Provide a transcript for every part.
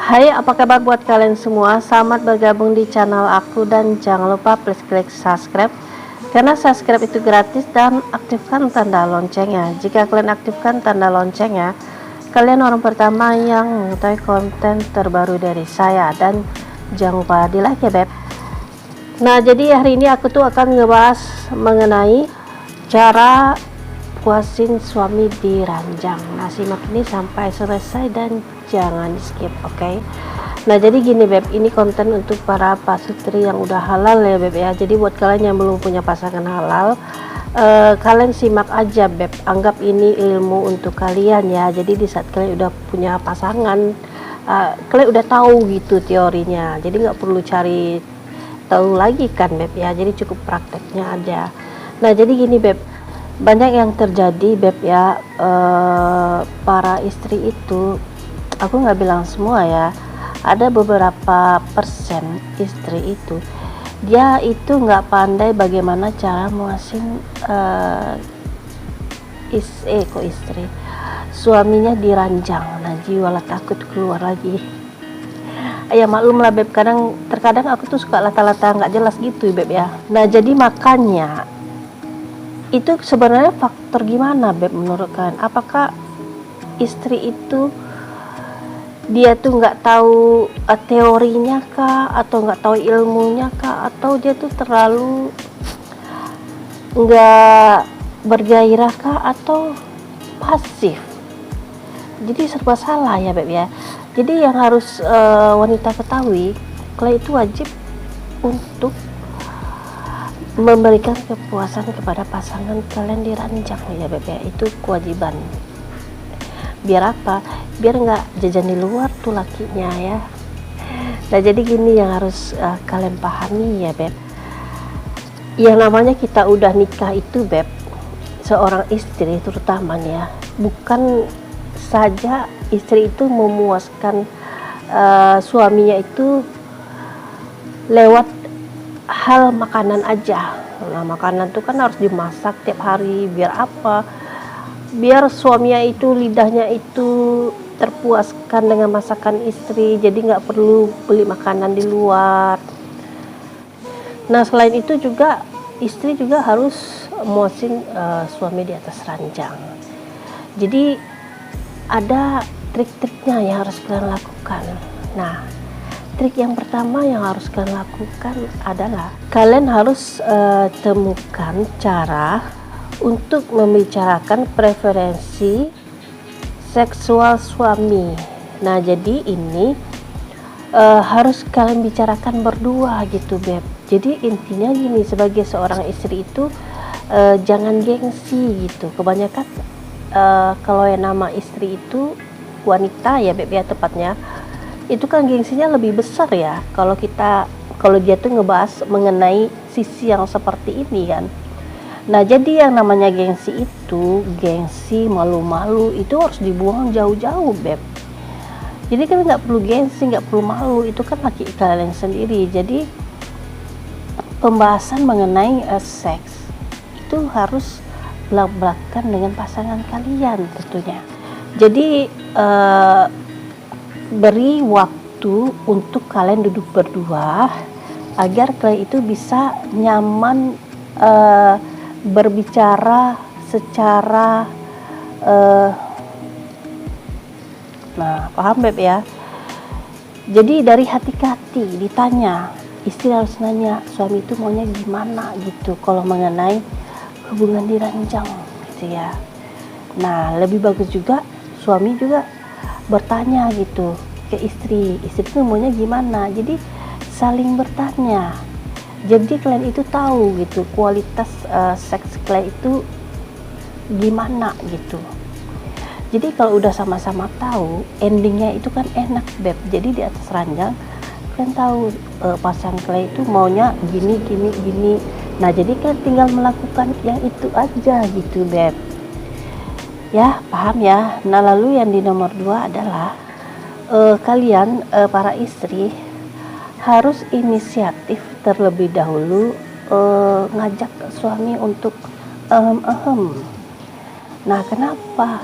Hai, apa kabar buat kalian semua? Selamat bergabung di channel aku dan jangan lupa please klik subscribe karena subscribe itu gratis dan aktifkan tanda loncengnya. Jika kalian aktifkan tanda loncengnya, kalian orang pertama yang mengetahui konten terbaru dari saya dan jangan lupa di like ya beb. Nah, jadi hari ini aku tuh akan ngebahas mengenai cara puasin suami di ranjang. Nah, simak ini sampai selesai dan jangan di skip, oke? Nah, jadi gini beb, ini konten untuk para pasutri yang udah halal ya beb ya. Jadi buat kalian yang belum punya pasangan halal, kalian simak aja beb, anggap ini ilmu untuk kalian ya. Jadi di saat kalian udah punya pasangan, kalian udah tahu gitu teorinya, jadi nggak perlu cari tahu lagi kan beb ya, jadi cukup prakteknya aja. Nah, jadi gini beb, banyak yang terjadi beb ya, para istri itu, aku nggak bilang semua ya, ada beberapa persen istri itu dia itu nggak pandai bagaimana cara muasin istri suaminya diranjang. Nah, jiwalah takut keluar lagi. Ya maklum lah beb, terkadang aku tuh suka lata-lata nggak jelas gitu beb ya. Nah, jadi makanya itu sebenarnya faktor gimana beb menurut kalian? Apakah istri itu dia tuh nggak tahu teorinya kah, atau nggak tahu ilmunya kah, atau dia tuh terlalu nggak bergairah kah, atau pasif? Jadi serba salah ya beb ya. Jadi yang harus wanita ketahui, kalian itu wajib untuk memberikan kepuasan kepada pasangan kalian di ranjang ya beb ya, itu kewajiban. Biar apa? Biar nggak jajan di luar tuh lakinya ya. Nah, jadi gini yang harus kalian pahami ya beb, yang namanya kita udah nikah itu beb, seorang istri terutama nih ya, bukan saja istri itu memuaskan suaminya itu lewat hal makanan aja. Nah, makanan tuh kan harus dimasak tiap hari. Biar apa? Biar suaminya itu lidahnya itu terpuaskan dengan masakan istri, jadi nggak perlu beli makanan di luar. Nah, selain itu juga istri juga harus muasin suami di atas ranjang. Jadi ada trik-triknya yang harus kalian lakukan. Nah, trik yang pertama yang harus kalian lakukan adalah kalian harus temukan cara untuk membicarakan preferensi seksual suami. Nah, jadi ini harus kalian bicarakan berdua gitu beb. Jadi intinya gini, sebagai seorang istri itu jangan gengsi gitu. Kebanyakan kalau yang nama istri itu wanita ya beb ya, tepatnya itu kan gengsinya lebih besar ya kalau dia tuh ngebahas mengenai sisi yang seperti ini kan. Nah, jadi yang namanya gengsi itu, gengsi, malu-malu itu harus dibuang jauh-jauh beb. Jadi kan nggak perlu gengsi, nggak perlu malu, itu kan laki kalian sendiri. Jadi pembahasan mengenai seks itu harus belak-belakan dengan pasangan kalian tentunya. Jadi beri waktu untuk kalian duduk berdua agar kalian itu bisa nyaman berbicara secara nah, paham beb ya. Jadi dari hati ke hati ditanya, istri harus nanya suami itu maunya gimana gitu kalau mengenai hubungan di ranjang gitu ya. Nah, lebih bagus juga suami juga bertanya gitu ke istri itu maunya gimana. Jadi saling bertanya, jadi kalian itu tahu gitu kualitas seks kalian itu gimana gitu. Jadi kalau udah sama-sama tahu, endingnya itu kan enak beb. Jadi di atas ranjang kalian tahu pasangan kalian itu maunya gini gini gini. Nah, jadi kan tinggal melakukan yang itu aja gitu beb ya, paham ya. Nah, lalu yang di nomor 2 adalah kalian para istri harus inisiatif terlebih dahulu, ngajak suami untuk Nah, kenapa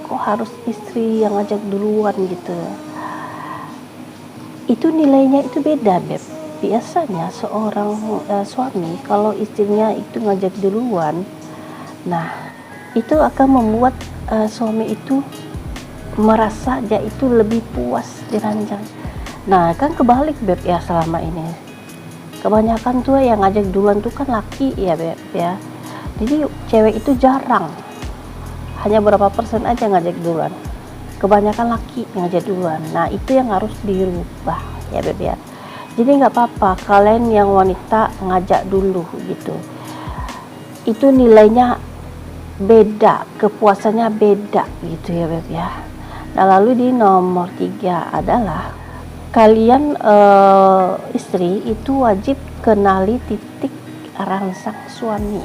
kok harus istri yang ngajak duluan gitu? itu nilainya itu beda, Beb. Biasanya seorang suami kalau istrinya itu ngajak duluan, nah itu akan membuat suami itu merasa dia itu lebih puas diranjang. Nah kan kebalik, Beb, ya. Selama ini kebanyakan tuh yang ngajak duluan tuh kan laki ya, Beb, ya. Jadi cewek itu jarang, hanya berapa persen aja ngajak duluan, kebanyakan laki ngajak duluan. Nah itu yang harus dirubah ya, Beb, ya. Jadi nggak apa-apa kalian yang wanita ngajak dulu gitu, itu nilainya beda, kepuasannya beda gitu ya, Beb, ya. Nah lalu di nomor 3 adalah kalian istri itu wajib kenali titik rangsang suami.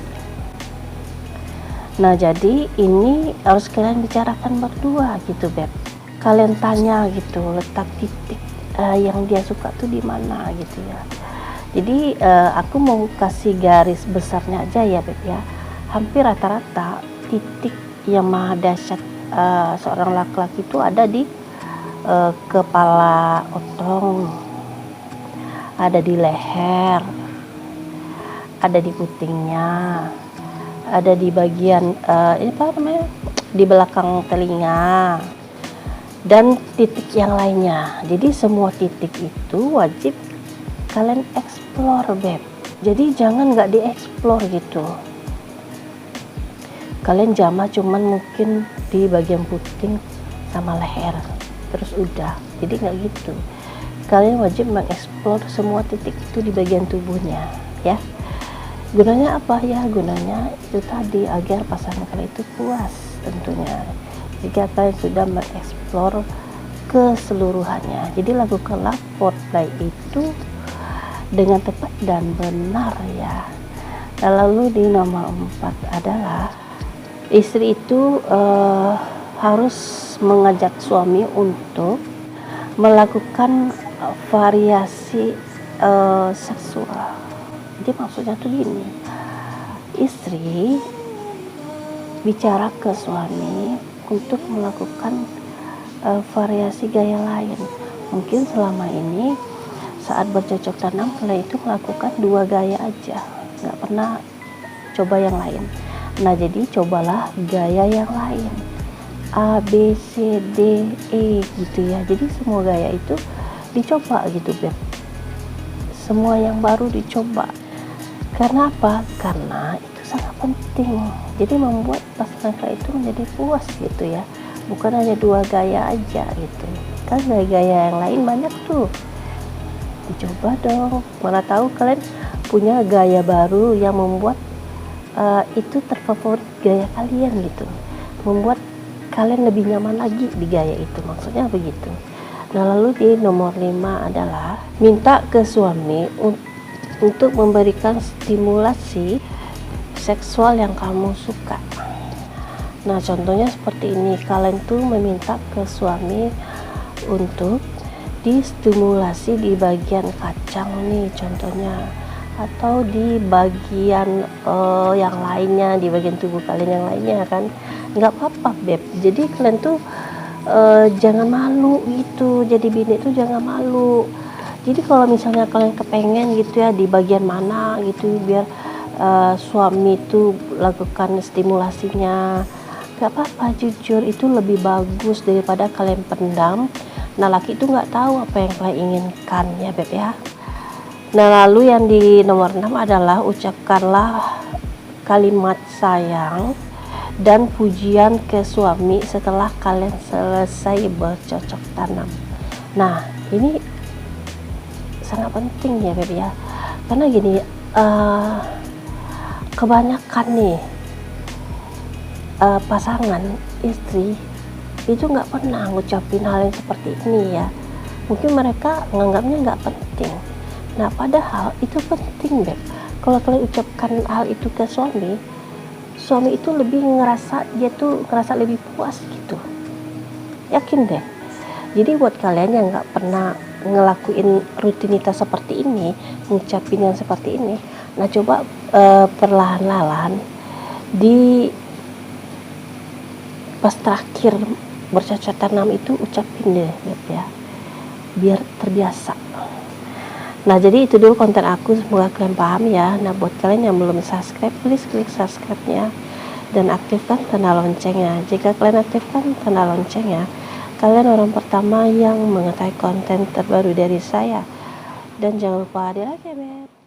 Nah jadi ini harus kalian bicarakan berdua gitu, Beb. Kalian tanya gitu letak titik yang dia suka tuh di mana gitu ya. Jadi aku mau kasih garis besarnya aja ya, Beb, ya. Hampir rata-rata titik yang maha dahsyat seorang laki-laki itu ada di kepala otong, ada di leher, ada di putingnya, ada di bagian ini apa namanya, di belakang telinga, dan titik yang lainnya. Jadi semua titik itu wajib kalian explore, Beb. Jadi jangan nggak dieksplor gitu. Kalian jama cuman mungkin di bagian puting sama leher, terus udah. Jadi nggak gitu. Kalian wajib mengeksplor semua titik itu di bagian tubuhnya, ya. Gunanya apa ya? Gunanya itu tadi agar pasangan kalian itu puas tentunya. Jika kalian sudah mengeksplor keseluruhannya. Jadi lakukanlah foreplay itu dengan tepat dan benar ya. Nah, lalu di nomor 4 adalah istri itu harus mengajak suami untuk melakukan variasi seksual. Jadi maksudnya tuh gini, istri bicara ke suami untuk melakukan variasi gaya lain. Mungkin selama ini saat bercocok tanam kalian itu melakukan 2 gaya aja, nggak pernah coba yang lain. Nah jadi cobalah gaya yang lain, A, B, C, D, E gitu ya. Jadi semua gaya itu dicoba gitu, Beb. Semua yang baru dicoba. Karena apa? Karena itu sangat penting. Jadi membuat pasangan kalian itu menjadi puas gitu ya. Bukan hanya 2 gaya aja gitu. Kan gaya-gaya yang lain banyak tuh. Dicoba dong. Mana tahu kalian punya gaya baru yang membuat itu terfavorit gaya kalian gitu. Membuat kalian lebih nyaman lagi di gaya itu. Maksudnya begitu. Nah lalu di nomor 5 adalah minta ke suami untuk memberikan stimulasi seksual yang kamu suka. Nah contohnya seperti ini, kalian tuh meminta ke suami untuk distimulasi di bagian kacang nih contohnya, atau di bagian yang lainnya, di bagian tubuh kalian yang lainnya kan, nggak apa-apa, Beb. Jadi kalian tuh jangan malu gitu, jadi bini tuh jangan malu. Jadi kalau misalnya kalian kepengen gitu ya di bagian mana gitu biar suami itu lakukan stimulasinya, gak apa-apa, jujur itu lebih bagus daripada kalian pendam. Nah laki itu nggak tahu apa yang kalian inginkan ya, Beb, ya. Nah lalu yang di nomor 6 adalah ucapkanlah kalimat sayang dan pujian ke suami setelah kalian selesai bercocok tanam. Nah ini sangat penting ya, Beb, ya. Karena gini, kebanyakan nih pasangan istri itu nggak pernah ngucapin hal yang seperti ini ya. Mungkin mereka menganggapnya nggak penting. Nah padahal itu penting, Beb. Kalau kalian ucapkan hal itu ke suami itu lebih ngerasa lebih puas gitu. Yakin deh. Jadi buat kalian yang nggak pernah ngelakuin rutinitas seperti ini, ngucapin yang seperti ini, nah coba perlahan-lahan di pas terakhir bercocok tanam itu ucapin deh, Beb, ya. biar terbiasa. Nah, jadi itu dulu konten aku, semoga kalian paham ya. Nah, buat kalian yang belum subscribe, please klik subscribe-nya dan aktifkan tanda loncengnya. Jika kalian aktifkan tanda loncengnya, kalian orang pertama yang mengetahui konten terbaru dari saya. Dan jangan lupa di like ya, Beb.